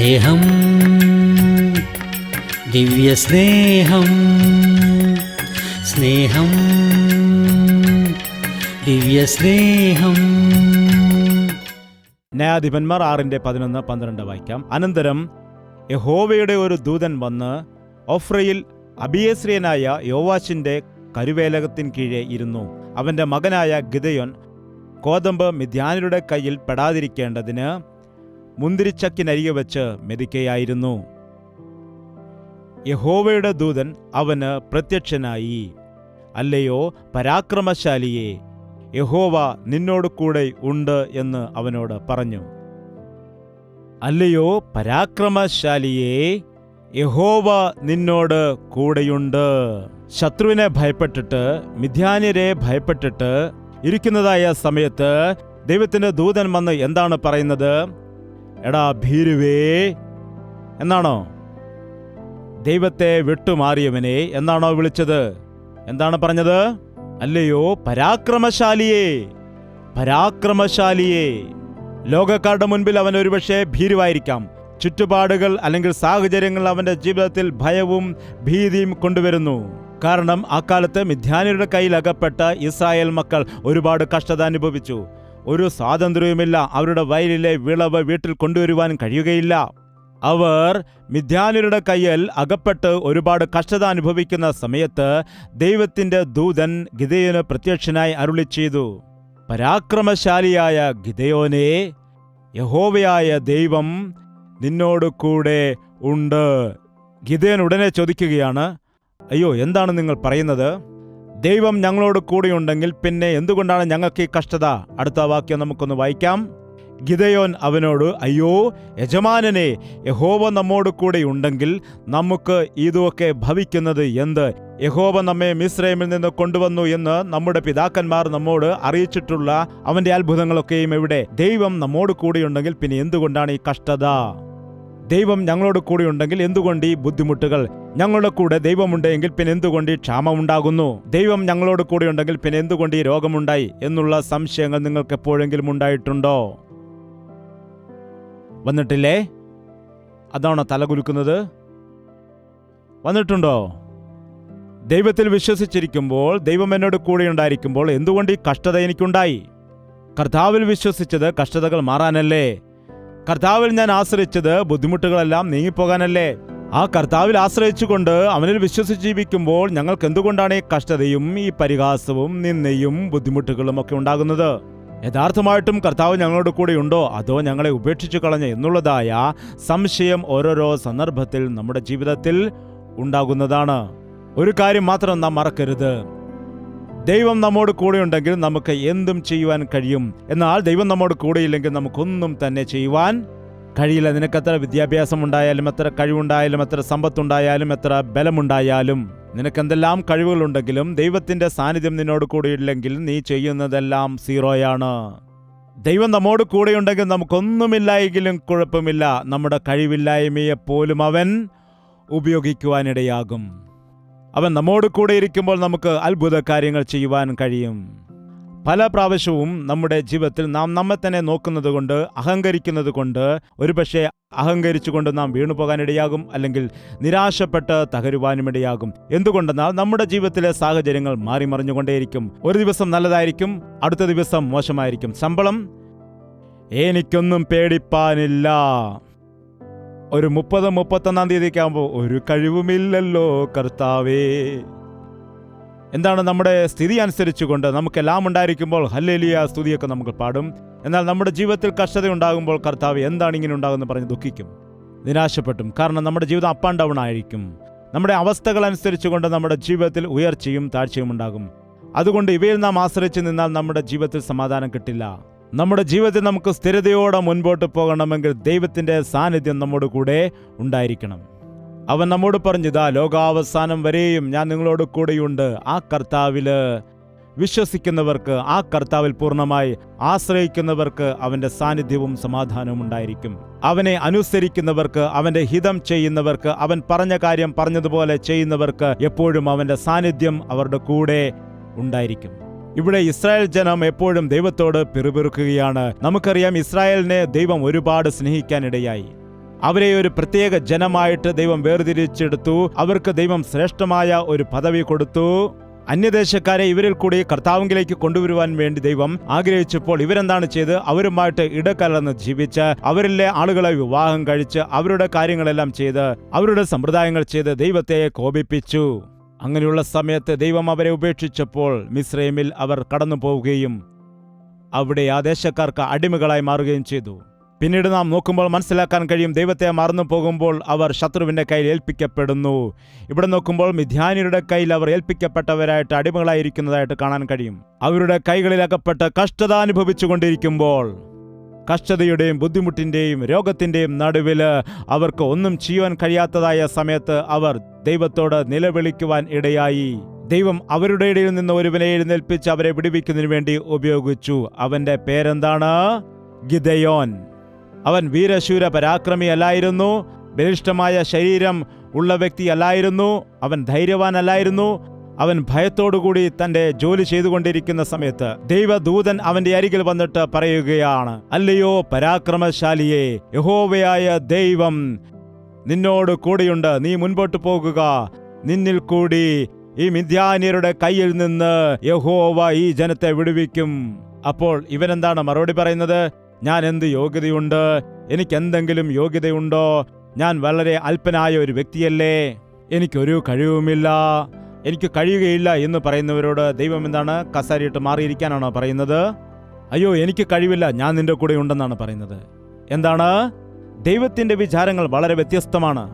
സ്നേഹം, ദിവ്യസ്നേഹം, സ്നേഹം, ദിവ്യസ്നേഹം. ന്യായാധിപന്മാർ 6:11-12 വായിക്കാം. അനന്തരം യഹോവയുടെ ഒരു ദൂതൻ വന്ന് ഒഫ്രയിൽ അബിയേസ്രിയനായ യോവാശിന്റെ കരുവേലകത്തിൻ കീഴെ ഇരുന്നു. അവന്റെ മകനായ ഗിദെയോൻ കോതമ്പ് മിദ്യാന്യരുടെ കയ്യിൽ പെടാതിരിക്കേണ്ടതിന് മുന്തിരിച്ചക്കിനരികെ വെച്ച് മെതിക്കയായിരുന്നു. യഹോവയുടെ ദൂതൻ അവന് പ്രത്യക്ഷനായി. അല്ലയോ പരാക്രമശാലിയേ, യഹോവ നിന്നോട് കൂടെ ഉണ്ട് എന്ന് അവനോട് പറഞ്ഞു. അല്ലയോ പരാക്രമശാലിയേ, യഹോവ നിന്നോട് കൂടെയുണ്ട്. ശത്രുവിനെ ഭയപ്പെട്ടിട്ട്, മിദ്യാന്യരെ ഭയപ്പെട്ടിട്ട് ഇരിക്കുന്നതായ സമയത്ത് ദൈവത്തിന്റെ ദൂതൻ വന്ന് എന്താണ് പറയുന്നത്? എടാ ഭീരുവേ എന്നാണോ? ദൈവത്തെ വിട്ടുമാറിയവനെ എന്നാണോ വിളിച്ചത്? എന്താണ് പറഞ്ഞത്? അല്ലയോ പരാക്രമശാലിയേ, പരാക്രമശാലിയേ. ലോകക്കാരുടെ മുൻപിൽ അവൻ ഒരുപക്ഷെ ഭീരുവായിരിക്കാം. ചുറ്റുപാടുകൾ അല്ലെങ്കിൽ സാഹചര്യങ്ങൾ അവന്റെ ജീവിതത്തിൽ ഭയവും ഭീതിയും കൊണ്ടുവരുന്നു. കാരണം അക്കാലത്ത് മിദ്യാന്യരുടെ കയ്യിൽ അകപ്പെട്ട ഇസ്രായേൽ മക്കൾ ഒരുപാട് കഷ്ടത അനുഭവിച്ചു. ഒരു സ്വാതന്ത്ര്യവുമില്ല. അവരുടെ വയലിലെ വിളവ് വീട്ടിൽ കൊണ്ടുവരുവാൻ കഴിയുകയില്ല. അവർ മിദ്യാന്യരുടെ കയ്യിൽ അകപ്പെട്ട് ഒരുപാട് കഷ്ടത അനുഭവിക്കുന്ന സമയത്ത് ദൈവത്തിന്റെ ദൂതൻ ഗിദെയോന് പ്രത്യക്ഷനായി അരുളി ചെയ്തു, പരാക്രമശാലിയായ ഗിദെയോനേ, യഹോവയായ ദൈവം നിന്നോട് കൂടെ ഉണ്ട്. ഗിദെയോൻ ഉടനെ ചോദിക്കുകയാണ്, അയ്യോ, എന്താണ് നിങ്ങൾ പറയുന്നത്? ദൈവം ഞങ്ങളോട് കൂടെയുണ്ടെങ്കിൽ പിന്നെ എന്തുകൊണ്ടാണ് ഞങ്ങൾക്ക് ഈ കഷ്ടത? അടുത്ത വാക്യം നമുക്കൊന്ന് വായിക്കാം. ഗിദെയോൻ അവനോട്, അയ്യോ യജമാനനെ, യഹോവ നമ്മോട് കൂടെയുണ്ടെങ്കിൽ നമുക്ക് ഇതൊക്കെ ഭവിക്കുന്നത് എന്ത്? യഹോവ നമ്മെ മിസ്രയീമിൽ നിന്ന് കൊണ്ടുവന്നു എന്ന് നമ്മുടെ പിതാക്കന്മാർ നമ്മോട് അറിയിച്ചിട്ടുള്ള അവന്റെ അത്ഭുതങ്ങളൊക്കെയും എവിടെ? ദൈവം നമ്മോട് കൂടെയുണ്ടെങ്കിൽ പിന്നെ എന്തുകൊണ്ടാണ് ഈ കഷ്ടത? ദൈവം ഞങ്ങളോട് കൂടെയുണ്ടെങ്കിൽ എന്തുകൊണ്ട് ഈ ബുദ്ധിമുട്ടുകൾ? ഞങ്ങളുടെ കൂടെ ദൈവമുണ്ടെങ്കിൽ പിന്നെ എന്തുകൊണ്ട് ഈ ക്ഷാമമുണ്ടാകുന്നു? ദൈവം ഞങ്ങളോട് കൂടെയുണ്ടെങ്കിൽ പിന്നെ എന്തുകൊണ്ട് ഈ രോഗമുണ്ടായി എന്നുള്ള സംശയങ്ങൾ നിങ്ങൾക്ക് എപ്പോഴെങ്കിലും ഉണ്ടായിട്ടുണ്ടോ? വന്നിട്ടില്ലേ? അതാണോ തലകുലുക്കുന്നത്? വന്നിട്ടുണ്ടോ? ദൈവത്തിൽ വിശ്വസിച്ചിരിക്കുമ്പോൾ, ദൈവം എന്നോട് കൂടെയുണ്ടായിരിക്കുമ്പോൾ എന്തുകൊണ്ട് ഈ കഷ്ടത എനിക്കുണ്ടായി? കർത്താവിൽ വിശ്വസിച്ചത് കഷ്ടതകൾ മാറാനല്ലേ? കർത്താവിൽ ഞാൻ ആശ്രയിച്ചത് ബുദ്ധിമുട്ടുകളെല്ലാം നീങ്ങിപ്പോകാനല്ലേ? ആ കർത്താവിൽ ആശ്രയിച്ചുകൊണ്ട് അവനിൽ വിശ്വസിച്ച് ജീവിക്കുമ്പോൾ ഞങ്ങൾക്ക് എന്തുകൊണ്ടാണ് ഈ കഷ്ടതയും ഈ പരിഹാസവും നിന്ദയും ബുദ്ധിമുട്ടുകളും ഒക്കെ ഉണ്ടാകുന്നത്? യഥാർത്ഥമായിട്ടും കർത്താവ് ഞങ്ങളോട് കൂടെയുണ്ടോ, അതോ ഞങ്ങളെ ഉപേക്ഷിച്ചു കളഞ്ഞ എന്നുള്ളതായ സംശയം ഓരോരോ സന്ദർഭത്തിൽ നമ്മുടെ ജീവിതത്തിൽ ഉണ്ടാകുന്നതാണ്. ഒരു കാര്യം മാത്രം നാം മറക്കരുത്, ദൈവം നമ്മോട് കൂടെയുണ്ടെങ്കിൽ നമുക്ക് എന്തും ചെയ്യുവാൻ കഴിയും. എന്നാൽ ദൈവം നമ്മോട് കൂടെയില്ലെങ്കിൽ നമുക്കൊന്നും തന്നെ ചെയ്യുവാൻ കഴിയില്ല. നിനക്കെത്ര വിദ്യാഭ്യാസം ഉണ്ടായാലും, എത്ര കഴിവുണ്ടായാലും, എത്ര സമ്പത്തുണ്ടായാലും, എത്ര ബലമുണ്ടായാലും, നിനക്കെന്തെല്ലാം കഴിവുകളുണ്ടെങ്കിലും ദൈവത്തിന്റെ സാന്നിധ്യം നിന്നോട് കൂടെയില്ലെങ്കിൽ നീ ചെയ്യുന്നതെല്ലാം സീറോയാണ്. ദൈവം നമ്മോട് കൂടെയുണ്ടെങ്കിൽ നമുക്കൊന്നുമില്ലായെങ്കിലും കുഴപ്പമില്ല. നമ്മുടെ കഴിവില്ലായ്മയെപ്പോലും അവൻ ഉപയോഗിക്കുവാനിടയാകും. അവൻ നമ്മോട് കൂടെ ഇരിക്കുമ്പോൾ നമുക്ക് അത്ഭുത കാര്യങ്ങൾ ചെയ്യുവാൻ കഴിയും. പല പ്രാവശ്യവും നമ്മുടെ ജീവിതത്തിൽ നാം നമ്മെ തന്നെ നോക്കുന്നത് കൊണ്ട്, അഹങ്കരിക്കുന്നത് കൊണ്ട്, ഒരുപക്ഷെ അഹങ്കരിച്ചുകൊണ്ട് നാം വീണുപോകാനിടയാകും, അല്ലെങ്കിൽ നിരാശപ്പെട്ട് തകരുവാനുമിടയാകും. എന്തുകൊണ്ടെന്നാൽ നമ്മുടെ ജീവിതത്തിലെ സാഹചര്യങ്ങൾ മാറി മറിഞ്ഞുകൊണ്ടേയിരിക്കും. ഒരു ദിവസം നല്ലതായിരിക്കും, അടുത്ത ദിവസം മോശമായിരിക്കും. ശമ്പളം, എനിക്കൊന്നും പേടിപ്പാനില്ല. ഒരു 30-31 തീയതിക്ക് ആകുമ്പോൾ ഒരു കഴിവുമില്ലല്ലോ കർത്താവേ. എന്താണ്? നമ്മുടെ സ്ഥിതി അനുസരിച്ചുകൊണ്ട് നമുക്കെല്ലാം ഉണ്ടായിരിക്കുമ്പോൾ ഹല്ലേലൂയ സ്തുതിയൊക്കെ നമുക്ക് പാടും. എന്നാൽ നമ്മുടെ ജീവിതത്തിൽ കഷ്ടത ഉണ്ടാകുമ്പോൾ കർത്താവ് എന്താണ് ഇങ്ങനെ ഉണ്ടാകുമെന്ന് പറഞ്ഞ് ദുഃഖിക്കും, നിരാശപ്പെട്ടും. കാരണം നമ്മുടെ ജീവിതം അപ്പ് ആൻഡ് ഡൗൺ ആയിരിക്കും. നമ്മുടെ അവസ്ഥകൾ അനുസരിച്ചുകൊണ്ട് നമ്മുടെ ജീവിതത്തിൽ ഉയർച്ചയും താഴ്ചയും ഉണ്ടാകും. അതുകൊണ്ട് ഇവയിൽ നാം ആശ്രയിച്ച് നിന്നാൽ നമ്മുടെ ജീവിതത്തിൽ സമാധാനം കിട്ടില്ല. നമ്മുടെ ജീവിതത്തിൽ നമുക്ക് സ്ഥിരതയോടെ മുൻപോട്ട് പോകണമെങ്കിൽ ദൈവത്തിന്റെ സാന്നിധ്യം നമ്മുടെ കൂടെ ഉണ്ടായിരിക്കണം. അവൻ നമ്മോട് പറഞ്ഞതാ, ലോകാവസാനം വരെയും ഞാൻ നിങ്ങളോട് കൂടെയുണ്ട്. ആ കർത്താവില് വിശ്വസിക്കുന്നവർക്ക്, ആ കർത്താവിൽ പൂർണ്ണമായി ആശ്രയിക്കുന്നവർക്ക് അവന്റെ സാന്നിധ്യവും സമാധാനവും ഉണ്ടായിരിക്കും. അവനെ അനുസരിക്കുന്നവർക്ക്, അവന്റെ ഹിതം ചെയ്യുന്നവർക്ക്, അവൻ പറഞ്ഞ കാര്യം പറഞ്ഞതുപോലെ ചെയ്യുന്നവർക്ക് എപ്പോഴും അവന്റെ സാന്നിധ്യം അവരുടെ കൂടെ ഉണ്ടായിരിക്കും. ഇവിടെ ഇസ്രായേൽ ജനം എപ്പോഴും ദൈവത്തോട് പിറുപിറുക്കുകയാണ്. നമുക്കറിയാം, ഇസ്രായേലിനെ ദൈവം ഒരുപാട് സ്നേഹിക്കാനിടയായി. അവരെ ഒരു പ്രത്യേക ജനമായിട്ട് ദൈവം വേർതിരിച്ചെടുത്തു. അവർക്ക് ദൈവം ശ്രേഷ്ഠമായ ഒരു പദവി കൊടുത്തു. അന്യദേശക്കാരെ ഇവരിൽ കൂടി കർത്താവിലേക്ക് കൊണ്ടുവരുവാൻ വേണ്ടി ദൈവം ആഗ്രഹിച്ചപ്പോൾ ഇവരെന്താണ് ചെയ്ത്? അവരുമായിട്ട് ഇടകലർന്ന് ജീവിച്ച് അവരിലെ ആളുകളെ വിവാഹം കഴിച്ച് അവരുടെ കാര്യങ്ങളെല്ലാം ചെയ്ത് അവരുടെ സമ്പ്രദായങ്ങൾ ചെയ്ത് ദൈവത്തെ കോപിപ്പിച്ചു. അങ്ങനെയുള്ള സമയത്ത് ദൈവം അവരെ ഉപേക്ഷിച്ചപ്പോൾ മിസ്രൈമിൽ അവർ കടന്നു പോവുകയും അവിടെ ആ ദേശക്കാർക്ക് അടിമകളായി മാറുകയും ചെയ്തു. പിന്നീട് നാം നോക്കുമ്പോൾ മനസ്സിലാക്കാൻ കഴിയും, ദൈവത്തെ മറന്നു പോകുമ്പോൾ അവർ ശത്രുവിന്റെ കയ്യിൽ ഏൽപ്പിക്കപ്പെടുന്നു. ഇവിടെ നോക്കുമ്പോൾ മിദ്യാന്യരുടെ കയ്യിൽ അവർ ഏൽപ്പിക്കപ്പെട്ടവരായിട്ട് അടിമകളായിരിക്കുന്നതായിട്ട് കാണാൻ കഴിയും. അവരുടെ കൈകളിൽ അകപ്പെട്ട് കഷ്ടത അനുഭവിച്ചു കൊണ്ടിരിക്കുമ്പോൾ, കഷ്ടതയുടെയും ബുദ്ധിമുട്ടിന്റെയും രോഗത്തിന്റെയും നടുവില് അവർക്ക് ഒന്നും ചെയ്യുവാൻ കഴിയാത്തതായ സമയത്ത് അവർ ദൈവത്തോട് നിലവിളിക്കുവാൻ ഇടയായി. ദൈവം അവരുടെ ഇടയിൽ നിന്ന് ഒരുവനെ എഴുന്നേൽപ്പിച്ച് അവരെ വിടുവിക്കുന്നതിന് വേണ്ടി ഉപയോഗിച്ചു. അവന്റെ പേരെന്താണ്? ഗിദെയോൻ. അവൻ വീരശൂര പരാക്രമിയല്ലായിരുന്നു, ബലിഷ്ഠമായ ശരീരം ഉള്ള വ്യക്തിയല്ലായിരുന്നു, അവൻ ധൈര്യവാനല്ലായിരുന്നു. അവൻ ഭയത്തോടുകൂടി തന്റെ ജോലി ചെയ്തുകൊണ്ടിരിക്കുന്ന സമയത്ത് ദൈവദൂതൻ അവന്റെ അരികിൽ വന്നിട്ട് പറയുകയാണ്, അല്ലയോ പരാക്രമശാലിയെ, യഹോവയായ ദൈവം നിന്നോട് കൂടെയുണ്ട്, നീ മുൻപോട്ട് പോകുക, നിന്നിൽ കൂടി ഈ മിദ്യാന്യരുടെ കയ്യിൽ നിന്ന് യഹോവ ഈ ജനത്തെ വിടുവിക്കും. അപ്പോൾ ഇവനെന്താണ് മറുപടി പറയുന്നത്? ഞാൻ എന്ത് യോഗ്യതയുണ്ട്? എനിക്കെന്തെങ്കിലും യോഗ്യതയുണ്ടോ? ഞാൻ വളരെ അല്പനായ ഒരു വ്യക്തിയല്ലേ, എനിക്കൊരു കഴിവുമില്ല, എനിക്ക് കഴിയുകയില്ല എന്ന് പറയുന്നവരോട് ദൈവം എന്താണ്? കസേരയിട്ട് മാറിയിരിക്കാനാണോ പറയുന്നത്? അയ്യോ എനിക്ക് കഴിവില്ല, ഞാൻ നിന്റെ കൂടെ ഉണ്ടെന്നാണ് പറയുന്നത്. എന്താണ്? ദൈവത്തിന്റെ വിചാരങ്ങൾ വളരെ വ്യത്യസ്തമാണ്.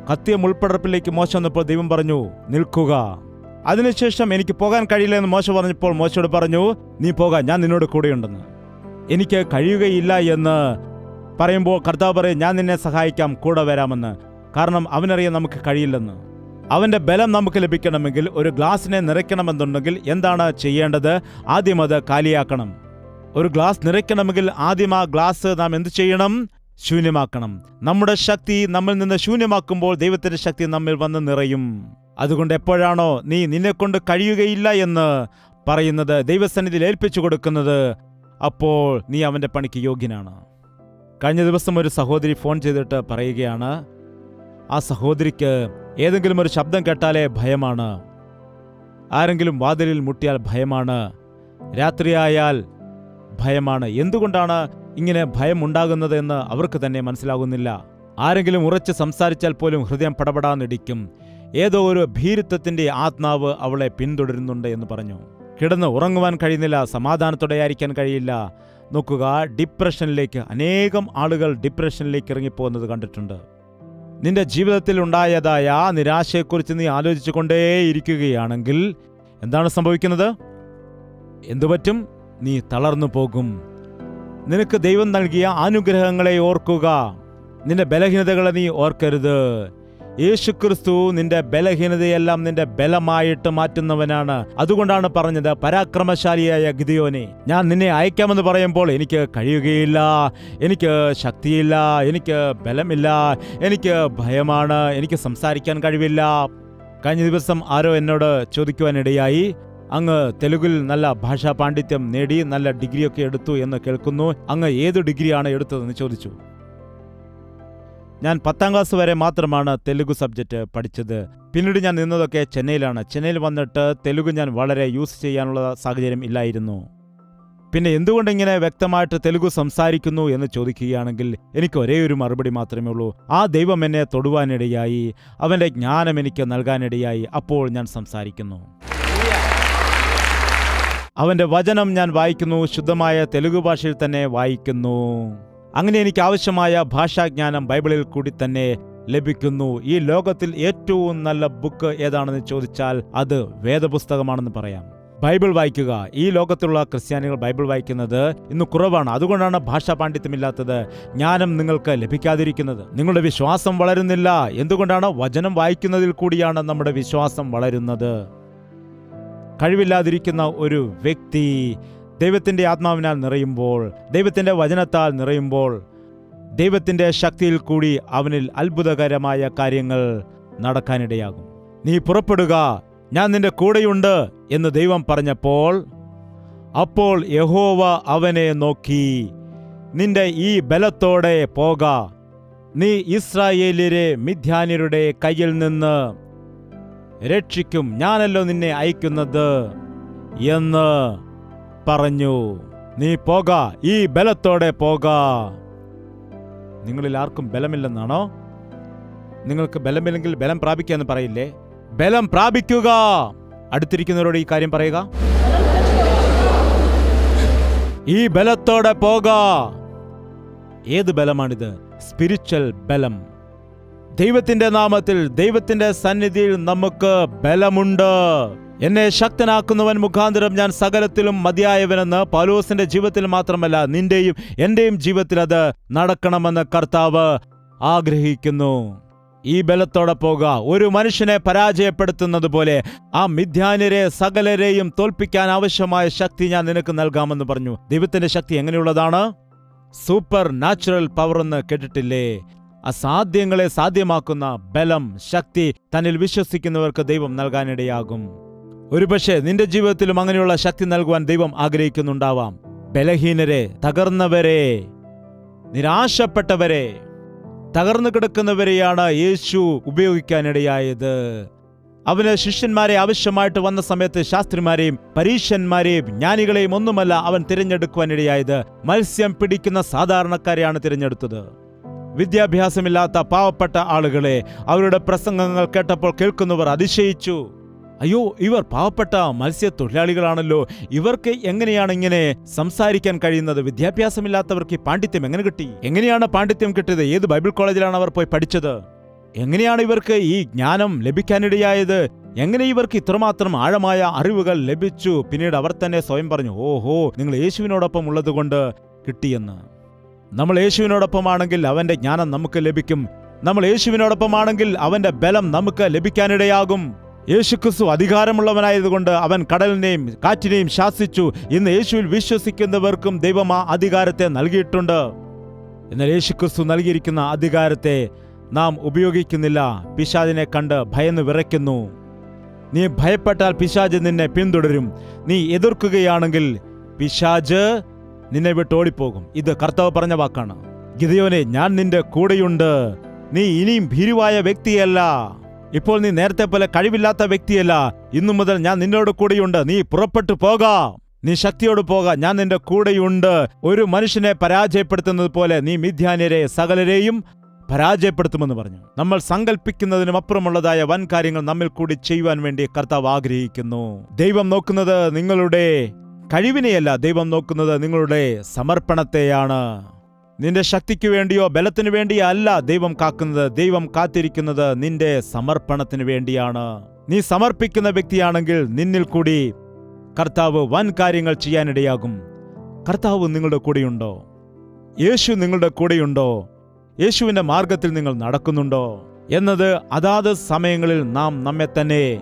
കത്തിയ മുൾപ്പടർപ്പിലേക്ക് മോശ വന്നപ്പോൾ ദൈവം പറഞ്ഞു, നിൽക്കുക. അതിനുശേഷം എനിക്ക് പോകാൻ കഴിയില്ല എന്ന് മോശ പറഞ്ഞപ്പോൾ മോശയോട് പറഞ്ഞു, നീ പോകാൻ, ഞാൻ നിന്നോട് കൂടെയുണ്ടെന്ന്. എനിക്ക് കഴിയുകയില്ല എന്ന് പറയുമ്പോൾ കർത്താവ് പറയും, ഞാൻ നിന്നെ സഹായിക്കാം, കൂടെ വരാമെന്ന്. കാരണം അവനറിയാം നമുക്ക് കഴിയില്ലെന്ന്. അവന്റെ ബലം നമുക്ക് ലഭിക്കണമെങ്കിൽ, ഒരു ഗ്ലാസിനെ നിറയ്ക്കണമെന്നുണ്ടെങ്കിൽ എന്താണ് ചെയ്യേണ്ടത്? ആദ്യം അത് കാലിയാക്കണം. ഒരു ഗ്ലാസ് നിറയ്ക്കണമെങ്കിൽ ആദ്യം ആ ഗ്ലാസ് നാം എന്ത് ചെയ്യണം? ശൂന്യമാക്കണം. നമ്മുടെ ശക്തി നമ്മിൽ നിന്ന് ശൂന്യമാക്കുമ്പോൾ ദൈവത്തിന്റെ ശക്തി നമ്മിൽ വന്ന് നിറയും. അതുകൊണ്ട് എപ്പോഴാണോ നീ നിന്നെക്കൊണ്ട് കഴിയുകയില്ല എന്ന് പറയുന്നത്, ദൈവസന്നിധിയിൽ ഏൽപ്പിച്ചു കൊടുക്കുന്നത്, അപ്പോൾ നീ അവന്റെ പണിക്ക് യോഗ്യനാണ്. കഴിഞ്ഞ ദിവസം ഒരു സഹോദരി ഫോൺ ചെയ്തിട്ട് പറയുകയാണ്, ആ സഹോദരിക്ക് ഏതെങ്കിലും ഒരു ശബ്ദം കേട്ടാലേ ഭയമാണ്, ആരെങ്കിലും വാതിലിൽ മുട്ടിയാൽ ഭയമാണ്, രാത്രിയായാൽ ഭയമാണ്. എന്തുകൊണ്ടാണ് ഇങ്ങനെ ഭയം ഉണ്ടാകുന്നത് എന്ന് അവർക്ക് തന്നെ മനസ്സിലാകുന്നില്ല. ആരെങ്കിലും ഉറച്ച് സംസാരിച്ചാൽ പോലും ഹൃദയം പടപടാന്നിടിക്കും. ഏതോ ഒരു ഭീരുത്വത്തിന്റെ ആത്മാവ് അവളെ പിന്തുടരുന്നുണ്ട് എന്ന് പറഞ്ഞു. കിടന്ന് ഉറങ്ങുവാൻ കഴിയുന്നില്ല, സമാധാനത്തോടെ ആയിരിക്കാൻ കഴിയില്ല. നോക്കുക, ഡിപ്രഷനിലേക്ക് അനേകം ആളുകൾ ഡിപ്രഷനിലേക്ക് ഇറങ്ങിപ്പോകുന്നത് കണ്ടിട്ടുണ്ട്. നിന്റെ ജീവിതത്തിൽ ഉണ്ടായതായ നിരാശയെക്കുറിച്ച് നീ ആലോചിച്ചു കൊണ്ടേയിരിക്കുകയാണെങ്കിൽ എന്താണ് സംഭവിക്കുന്നത്? എന്തുപറ്റും? നീ തളർന്നു പോകും. നിനക്ക് ദൈവം നൽകിയ അനുഗ്രഹങ്ങളെ ഓർക്കുക, നിന്റെ ബലഹീനതകളെ നീ ഓർക്കരുത്. യേശുക്രിസ്തു നിന്റെ ബലഹീനതയെല്ലാം നിന്റെ ബലമായിട്ട് മാറ്റുന്നവനാണ്. അതുകൊണ്ടാണ് പറഞ്ഞത്, പരാക്രമശാലിയായ ഗിദെയോനെ, ഞാൻ നിന്നെ അയക്കാമെന്ന് പറയുമ്പോൾ എനിക്ക് കഴിയുകയില്ല, എനിക്ക് ശക്തിയില്ല, എനിക്ക് ബലമില്ല, എനിക്ക് ഭയമാണ്, എനിക്ക് സംസാരിക്കാൻ കഴിവില്ല. കഴിഞ്ഞ ദിവസം ആരോ എന്നോട് ചോദിക്കുവാനിടയായി, അങ്ങ് തെലുഗിൽ നല്ല ഭാഷാ പാണ്ഡിത്യം നേടി നല്ല ഡിഗ്രിയൊക്കെ എടുത്തു എന്ന് കേൾക്കുന്നു, അങ്ങ് ഏത് ഡിഗ്രിയാണ് എടുത്തതെന്ന് ചോദിച്ചു. ഞാൻ 10ാം ക്ലാസ് വരെ മാത്രമാണ് തെലുഗു സബ്ജക്റ്റ് പഠിച്ചത്. പിന്നീട് ഞാൻ നിന്നതൊക്കെ ചെന്നൈയിലാണ്. ചെന്നൈയിൽ വന്നിട്ട് തെലുഗു ഞാൻ വളരെ യൂസ് ചെയ്യാനുള്ള സാഹചര്യം ഇല്ലായിരുന്നു. പിന്നെ എന്തുകൊണ്ടിങ്ങനെ വ്യക്തമായിട്ട് തെലുഗു സംസാരിക്കുന്നു എന്ന് ചോദിക്കുകയാണെങ്കിൽ എനിക്ക് ഒരേ ഒരു മറുപടി മാത്രമേ ഉള്ളൂ. ആ ദൈവം എന്നെ തൊടുവാനിടയായി, അവൻ്റെ ജ്ഞാനം എനിക്ക് നൽകാനിടയായി, അപ്പോൾ ഞാൻ സംസാരിക്കുന്നു. അവന്റെ വചനം ഞാൻ വായിക്കുന്നു, ശുദ്ധമായ തെലുഗു ഭാഷയിൽ തന്നെ വായിക്കുന്നു. അങ്ങനെ എനിക്ക് ആവശ്യമായ ഭാഷാജ്ഞാനം ബൈബിളിൽ കൂടി തന്നെ ലഭിക്കുന്നു. ഈ ലോകത്തിൽ ഏറ്റവും നല്ല ബുക്ക് ഏതാണെന്ന് ചോദിച്ചാൽ അത് വേദപുസ്തകമാണെന്ന് പറയാം. ബൈബിൾ വായിക്കുക. ഈ ലോകത്തുള്ള ക്രിസ്ത്യാനികൾ ബൈബിൾ വായിക്കുന്നത് ഇന്ന് കുറവാണ്. അതുകൊണ്ടാണ് ഭാഷാ പാണ്ഡിത്യമില്ലാത്തത്, ജ്ഞാനം നിങ്ങൾക്ക് ലഭിക്കാതിരിക്കുന്നത്. നിങ്ങളുടെ വിശ്വാസം വളരുന്നില്ല. എന്തുകൊണ്ടാണ്? വചനം വായിക്കുന്നതിൽ കൂടിയാണ് നമ്മുടെ വിശ്വാസം വളരുന്നത്. കഴിവില്ലാതിരിക്കുന്ന ഒരു വ്യക്തി ദൈവത്തിൻ്റെ ആത്മാവിനാൽ നിറയുമ്പോൾ, ദൈവത്തിൻ്റെ വചനത്താൽ നിറയുമ്പോൾ, ദൈവത്തിൻ്റെ ശക്തിയിൽ കൂടി അവനിൽ അത്ഭുതകരമായ കാര്യങ്ങൾ നടക്കാനിടയാകും. നീ പുറപ്പെടുക, ഞാൻ നിന്റെ കൂടെയുണ്ട് എന്ന് ദൈവം പറഞ്ഞപ്പോൾ, അപ്പോൾ യഹോവ അവനെ നോക്കി, നിന്റെ ഈ ബലത്തോടെ പോക, നീ ഇസ്രായേല്യരെ മിദ്യാന്യരുടെ കയ്യിൽ നിന്ന് രക്ഷിക്കും, ഞാനല്ലോ നിന്നെ അയക്കുന്നത് എന്ന് പറഞ്ഞു. നീ പോക, ഈ ബലത്തോടെ പോക. നിങ്ങളിൽ ആർക്കും ബലമില്ലെന്നാണോ? നിങ്ങൾക്ക് ബലമില്ലെങ്കിൽ ബലം പ്രാപിക്കാന്ന് പറയില്ലേ? ബലം പ്രാപിക്കുക. അടുത്തിരിക്കുന്നവരോട് ഈ കാര്യം പറയുക. ഈ ബലത്തോടെ പോക. ഏത് ബലമാണിത്? സ്പിരിച്വൽ ബലം. ദൈവത്തിന്റെ നാമത്തിൽ, ദൈവത്തിന്റെ സന്നിധിയിൽ നമുക്ക് ബലമുണ്ട്. എന്നെ ശക്തനാക്കുന്നവൻ മുഖാന്തരം ഞാൻ സകലത്തിലും മതിയായവനെന്ന് പൗലോസിന്റെ ജീവിതത്തിൽ മാത്രമല്ല, നിന്റെയും എന്റെയും ജീവിതത്തിൽ അത് നടക്കണമെന്ന് കർത്താവ് ആഗ്രഹിക്കുന്നു. ഈ ബലത്തോടെ പോക. ഒരു മനുഷ്യനെ പരാജയപ്പെടുത്തുന്നത് പോലെ ആ മിദ്യാന്യരെ സകലരെയും തോൽപ്പിക്കാൻ ആവശ്യമായ ശക്തി ഞാൻ നിനക്ക് നൽകാമെന്ന് പറഞ്ഞു. ദൈവത്തിന്റെ ശക്തി എങ്ങനെയുള്ളതാണ്? സൂപ്പർ നാച്ചുറൽ പവർ എന്ന് കേട്ടിട്ടില്ലേ? അസാധ്യങ്ങളെ സാധ്യമാക്കുന്ന ബലം, ശക്തി തന്നിൽ വിശ്വസിക്കുന്നവർക്ക് ദൈവം നൽകാനിടയാകും. ഒരുപക്ഷെ നിന്റെ ജീവിതത്തിലും അങ്ങനെയുള്ള ശക്തി നൽകുവാൻ ദൈവം ആഗ്രഹിക്കുന്നുണ്ടാവാം. ബലഹീനരെ, തകർന്നവരെ, നിരാശപ്പെട്ടവരെ, തകർന്നു കിടക്കുന്നവരെയാണ് യേശു ഉപയോഗിക്കാനിടയായത്. അവന് ശിഷ്യന്മാരെ ആവശ്യമായിട്ട് വന്ന സമയത്ത് ശാസ്ത്രിമാരെയും പരീശന്മാരെയും ജ്ഞാനികളെയും ഒന്നുമല്ല അവൻ തിരഞ്ഞെടുക്കുവാനിടയായത്. മത്സ്യം പിടിക്കുന്ന സാധാരണക്കാരെയാണ് തിരഞ്ഞെടുത്തത്. വിദ്യാഭ്യാസമില്ലാത്ത പാവപ്പെട്ട ആളുകളെ. അവരുടെ പ്രസംഗങ്ങൾ കേട്ടപ്പോൾ കേൾക്കുന്നവർ അതിശയിച്ചു. അയ്യോ, ഇവർ പാവപ്പെട്ട മത്സ്യത്തൊഴിലാളികളാണല്ലോ, ഇവർക്ക് എങ്ങനെയാണ് ഇങ്ങനെ സംസാരിക്കാൻ കഴിയുന്നത്? വിദ്യാഭ്യാസമില്ലാത്തവർക്ക് പാണ്ഡിത്യം എങ്ങനെ കിട്ടി? എങ്ങനെയാണ് പാണ്ഡിത്യം കിട്ടിയത്? ഏത് ബൈബിൾ കോളേജിലാണ് അവർ പോയി പഠിച്ചത്? എങ്ങനെയാണ് ഇവർക്ക് ഈ ജ്ഞാനം ലഭിക്കാനിടയായത്? എങ്ങനെ ഇവർക്ക് ഇത്രമാത്രം ആഴമായ അറിവുകൾ ലഭിച്ചു? പിന്നീട് അവർ തന്നെ സ്വയം പറഞ്ഞു, ഓഹോ, നിങ്ങൾ യേശുവിനോടൊപ്പം ഉള്ളതുകൊണ്ട് കിട്ടിയെന്ന്. നമ്മൾ യേശുവിനോടൊപ്പമാണെങ്കിൽ അവന്റെ ജ്ഞാനം നമുക്ക് ലഭിക്കും. നമ്മൾ യേശുവിനോടൊപ്പമാണെങ്കിൽ അവന്റെ ബലം നമുക്ക് ലഭിക്കാനിടയാകും. യേശുക്രിസ്തു അധികാരമുള്ളവനായതുകൊണ്ട് അവൻ കടലിനെയും കാറ്റിനെയും ശാസിച്ചു. ഇന്ന് യേശുവിൽ വിശ്വസിക്കുന്നവർക്കും ദൈവം ആ അധികാരത്തെ നൽകിയിട്ടുണ്ട്. എന്നാൽ യേശുക്രിസ്തു നൽകിയിരിക്കുന്ന അധികാരത്തെ നാം ഉപയോഗിക്കുന്നില്ല. പിശാചിനെ കണ്ട് ഭയന്ന് വിറയ്ക്കുന്നു. നീ ഭയപ്പെട്ടാൽ പിശാച് നിന്നെ പിന്തുടരും. നീ എതിർക്കുകയാണെങ്കിൽ പിശാച് നിന്നെ വിട്ട് ഓടിപ്പോകും. ഇത് കർത്താവ് പറഞ്ഞ വാക്കാണ്. ഗിദെയോനെ, ഞാൻ നിന്റെ കൂടെയുണ്ട്. നീ ഇനിയും ഭീരുവായ വ്യക്തിയല്ല. ഇപ്പോൾ നീ നേരത്തെ പോലെ കഴിവില്ലാത്ത വ്യക്തിയല്ല. ഇന്നു മുതൽ ഞാൻ നിന്നോട് കൂടെയുണ്ട്. നീ പുറപ്പെട്ടു പോക. നീ ശക്തിയോട് പോക. ഞാൻ നിന്റെ കൂടെയുണ്ട്. ഒരു മനുഷ്യനെ പരാജയപ്പെടുത്തുന്നത് പോലെ നീ മിദ്യാന്യരെ സകലരെയും പരാജയപ്പെടുത്തുമെന്ന് പറഞ്ഞു. നമ്മൾ സങ്കല്പിക്കുന്നതിനും അപ്പുറമുള്ളതായ വൻ കാര്യങ്ങൾ നമ്മിൽ കൂടി ചെയ്യുവാൻ വേണ്ടി കർത്താവ് ആഗ്രഹിക്കുന്നു. ദൈവം നോക്കുന്നത് നിങ്ങളുടെ കഴിവിനെയല്ല, ദൈവം നോക്കുന്നത് നിങ്ങളുടെ സമർപ്പണത്തെയാണ്. നിന്റെ ശക്തിക്ക് വേണ്ടിയോ ബലത്തിനു വേണ്ടിയോ അല്ല ദൈവം കാക്കുന്നത്. ദൈവം കാത്തിരിക്കുന്നത് നിന്റെ സമർപ്പണത്തിന് വേണ്ടിയാണ്. നീ സമർപ്പിക്കുന്ന വ്യക്തിയാണെങ്കിൽ നിന്നിൽ കൂടി കർത്താവ് വൻ കാര്യങ്ങൾ ചെയ്യാനിടയാകും. കർത്താവ് നിങ്ങളുടെ കൂടെയുണ്ടോ? യേശു നിങ്ങളുടെ കൂടെയുണ്ടോ? യേശുവിന്റെ മാർഗത്തിൽ നിങ്ങൾ നടക്കുന്നുണ്ടോ എന്നത് അതാത് സമയങ്ങളിൽ നാം നമ്മെ തന്നെ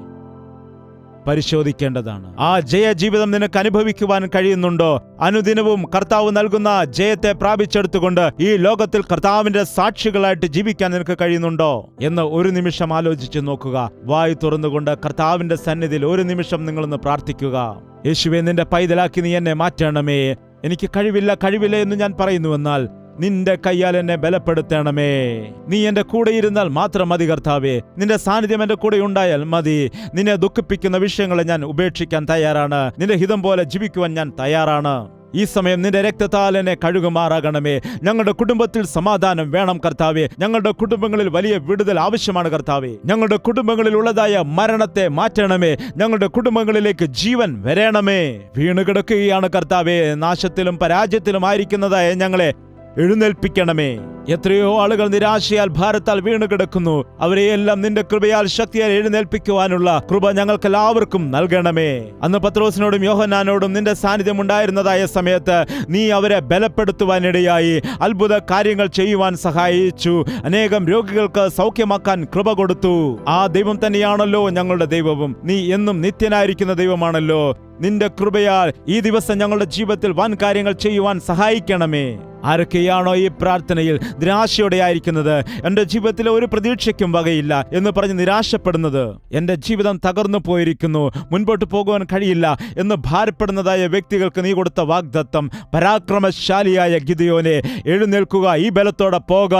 പരിശോധിക്കേണ്ടതാണ്. ആ ജയജീവിതം നിനക്ക് അനുഭവിക്കുവാൻ കഴിയുന്നുണ്ടോ? അനുദിനവും കർത്താവ് നൽകുന്ന ജയത്തെ പ്രാപിച്ചെടുത്തുകൊണ്ട് ഈ ലോകത്തിൽ കർത്താവിന്റെ സാക്ഷികളായിട്ട് ജീവിക്കാൻ നിനക്ക് കഴിയുന്നുണ്ടോ എന്ന് ഒരു നിമിഷം ആലോചിച്ച് നോക്കുക. വായ് തുറന്നുകൊണ്ട് കർത്താവിന്റെ സന്നിധിയിൽ ഒരു നിമിഷം നിങ്ങളൊന്ന് പ്രാർത്ഥിക്കുക. യേശുവേ, നിന്റെ പൈതലാക്കി നീ എന്നെ മാറ്റണമേ. എനിക്ക് കഴിവില്ല എന്ന് ഞാൻ പറയുന്നുവെന്നാൽ നിന്റെ കയ്യാൽ എന്നെ ബലപ്പെടുത്തണമേ. നീ എന്റെ കൂടെ ഇരുന്നാൽ മാത്രം മതി കർത്താവേ. നിന്റെ സാന്നിധ്യം എന്റെ കൂടെ ഉണ്ടായാൽ മതി. നിന്നെ ദുഃഖിപ്പിക്കുന്ന വിഷയങ്ങളെ ഞാൻ ഉപേക്ഷിക്കാൻ തയ്യാറാണ്. നിന്റെ ഹിതം പോലെ ജീവിക്കുവാൻ ഞാൻ തയ്യാറാണ്. ഈ സമയം നിന്റെ രക്തത്താൽ എന്നെ കഴുകുമാറാകണമേ. ഞങ്ങളുടെ കുടുംബത്തിൽ സമാധാനം വേണം കർത്താവേ. ഞങ്ങളുടെ കുടുംബങ്ങളിൽ വലിയ വിടുതൽ ആവശ്യമാണ് കർത്താവേ. ഞങ്ങളുടെ കുടുംബങ്ങളിൽ ഉള്ളതായ മരണത്തെ മാറ്റണമേ. ഞങ്ങളുടെ കുടുംബങ്ങളിലേക്ക് ജീവൻ വരണമേ. വീണുകിടക്കുകയാണ് കർത്താവേ. നാശത്തിലും പരാജയത്തിലും ആയിരിക്കുന്നതായ ഞങ്ങളെ എഴുന്നേൽപ്പിക്കണമേ. എത്രയോ ആളുകൾ നിരാശയാൽ ഭാരത്താൽ വീണു കിടക്കുന്നു. അവരെയെല്ലാം നിന്റെ കൃപയാൽ ശക്തിയാൽ എഴുന്നേൽപ്പിക്കുവാനുള്ള കൃപ ഞങ്ങൾക്കെല്ലാവർക്കും നൽകണമേ. അന്ന് പത്രോസിനോടും യോഹന്നാനോടും നിന്റെ സാന്നിധ്യം ഉണ്ടായിരുന്നതായ സമയത്ത് നീ അവരെ ബലപ്പെടുത്തുവാനിടയായി. അത്ഭുത കാര്യങ്ങൾ ചെയ്യുവാൻ സഹായിച്ചു. അനേകം രോഗികൾക്ക് സൗഖ്യമാക്കാൻ കൃപ കൊടുത്തു. ആ ദൈവം തന്നെയാണല്ലോ ഞങ്ങളുടെ ദൈവവും. നീ എന്നും നിത്യനായിരിക്കുന്ന ദൈവമാണല്ലോ. നിന്റെ കൃപയാൽ ഈ ദിവസം ഞങ്ങളുടെ ജീവിതത്തിൽ വൻ കാര്യങ്ങൾ ചെയ്യുവാൻ സഹായിക്കണമേ. ആരൊക്കെയാണോ ഈ പ്രാർത്ഥനയിൽ നിരാശയോടെ ആയിരിക്കുന്നത്, എന്റെ ജീവിതത്തിലെ ഒരു പ്രതീക്ഷയ്ക്കും വകയില്ല എന്ന് പറഞ്ഞ് നിരാശപ്പെടുന്നത്, എന്റെ ജീവിതം തകർന്നു പോയിരിക്കുന്നു, മുൻപോട്ട് പോകുവാൻ കഴിയില്ല എന്ന് ഭാരപ്പെടുന്നതായ വ്യക്തികൾക്ക് നീ കൊടുത്ത വാഗ്ദത്തം, പരാക്രമശാലിയായ ഗിദെയോനെ, എഴുന്നേൽക്കുക, ഈ ബലത്തോടെ പോക.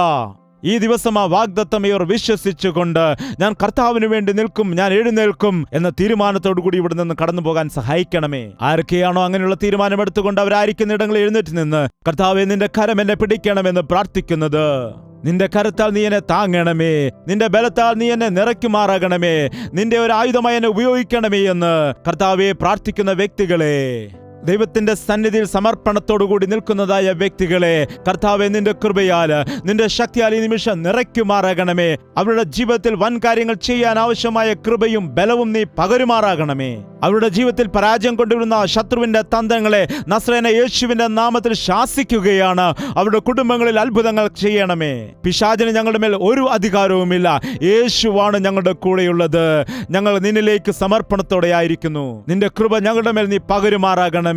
ഈ ദിവസം ആ വാഗ്ദത്തം ഇവർ വിശ്വസിച്ചുകൊണ്ട് ഞാൻ കർത്താവിന് വേണ്ടി നിൽക്കും, ഞാൻ എഴുന്നേൽക്കും എന്ന തീരുമാനത്തോടു കൂടി ഇവിടെ നിന്ന് കടന്നു പോകാൻ സഹായിക്കണമേ. ആരൊക്കെയാണോ അങ്ങനെയുള്ള തീരുമാനമെടുത്തുകൊണ്ട് അവരായിരിക്കുന്ന ഇടങ്ങളിൽ എഴുന്നേറ്റ് നിന്ന് കർത്താവേ നിന്റെ കരം എന്നെ പിടിക്കണമെന്ന് പ്രാർത്ഥിക്കുന്നത്, നിന്റെ കരത്താൽ നീ എന്നെ താങ്ങണമേ, നിന്റെ ബലത്താൽ നീ എന്നെ നിറയ്ക്കുമാറാകണമേ, നിന്റെ ഒരു ആയുധമായി എന്നെ ഉപയോഗിക്കണമേ എന്ന് കർത്താവെ പ്രാർത്ഥിക്കുന്ന വ്യക്തികളെ, ദൈവത്തിന്റെ സന്നിധിയിൽ സമർപ്പണത്തോടുകൂടി നിൽക്കുന്നതായ വ്യക്തികളെ കർത്താവെ നിന്റെ കൃപയാൽ നിന്റെ ശക്തിയാൽ ഈ നിമിഷം നിറയ്ക്കുമാറാകണമേ. അവരുടെ ജീവിതത്തിൽ വൻ കാര്യങ്ങൾ ചെയ്യാൻ ആവശ്യമായ കൃപയും ബലവും നീ പകരുമാറാകണമേ. അവരുടെ ജീവിതത്തിൽ പരാജയം കൊണ്ടുവരുന്ന ശത്രുവിന്റെ തന്ത്രങ്ങളെ നസ്രേന യേശുവിന്റെ നാമത്തിൽ ശാസിക്കുകയാണ്. അവരുടെ കുടുംബങ്ങളിൽ അത്ഭുതങ്ങൾ ചെയ്യണമേ. പിശാചിന് ഞങ്ങളുടെ മേൽ ഒരു അധികാരവുമില്ല. യേശുവാണ് ഞങ്ങളുടെ കൂടെയുള്ളത്. ഞങ്ങൾ നിന്നിലേക്ക് സമർപ്പണത്തോടെ ആയിരിക്കുന്നു. നിന്റെ കൃപ ഞങ്ങളുടെ മേൽ നീ പകരുമാറാകണമേ.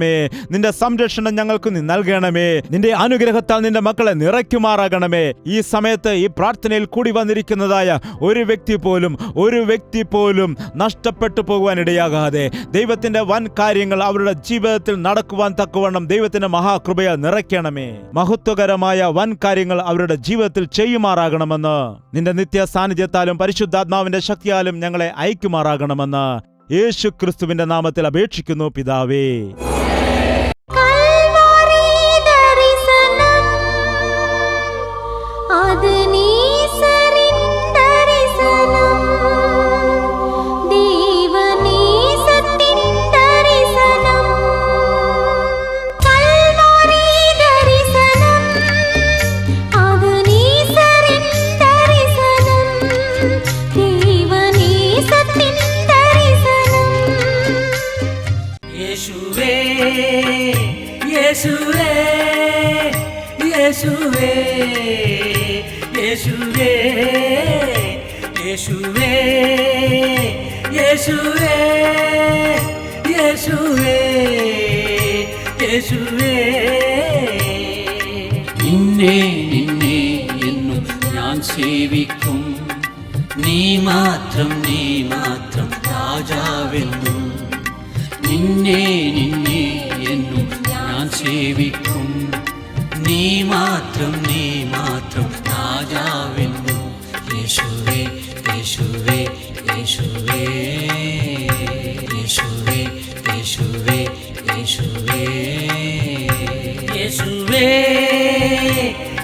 നിന്റെ സംരക്ഷണം ഞങ്ങൾക്ക് നീ നൽകണമേ. നിന്റെ അനുഗ്രഹത്താൽ നിന്റെ മക്കളെ നിറയ്ക്കുമാറാകണമേ. ഈ സമയത്ത് ഈ പ്രാർത്ഥനയിൽ കൂടി വന്നിരിക്കുന്നതായ ഒരു വ്യക്തി പോലും നഷ്ടപ്പെട്ടു പോകുവാൻ ഇടയാകാതെ ദൈവത്തിന്റെ വൻ കാര്യങ്ങൾ അവരുടെ ജീവിതത്തിൽ നടക്കുവാൻ തക്കവണ്ണം ദൈവത്തിന്റെ മഹാകൃപയാൽ നിറയ്ക്കണമേ. മഹത്വകരമായ വൻ കാര്യങ്ങൾ അവരുടെ ജീവിതത്തിൽ ചെയ്യുമാറാകണമെന്ന് നിന്റെ നിത്യ സാന്നിധ്യത്താലും പരിശുദ്ധാത്മാവിന്റെ ശക്തിയാലും ഞങ്ങളെ അയക്കുമാറാകണമെന്ന് യേശു ക്രിസ്തുവിന്റെ നാമത്തിൽ അപേക്ഷിക്കുന്നു പിതാവേ. നിന്നെ എന്നും ഞാൻ സേവിക്കും, നീ മാത്രം രാജാവെന്നും. നിന്നെ എന്നും ഞാൻ സേവിക്കും, നീ മാത്രം രാജാവെന്നും. യേശുവേ യേശുവേ യേശുവേ യേശുവേ യേശുവേ യേശുവേ യേശുവേ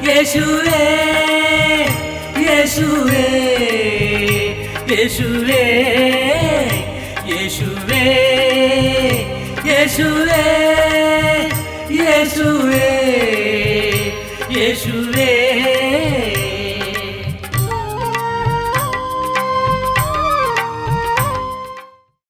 യേശുവേ യേശുവേ യേശുവേ യേശുവേ യേശുവേ യേശുവേ യേശുവേ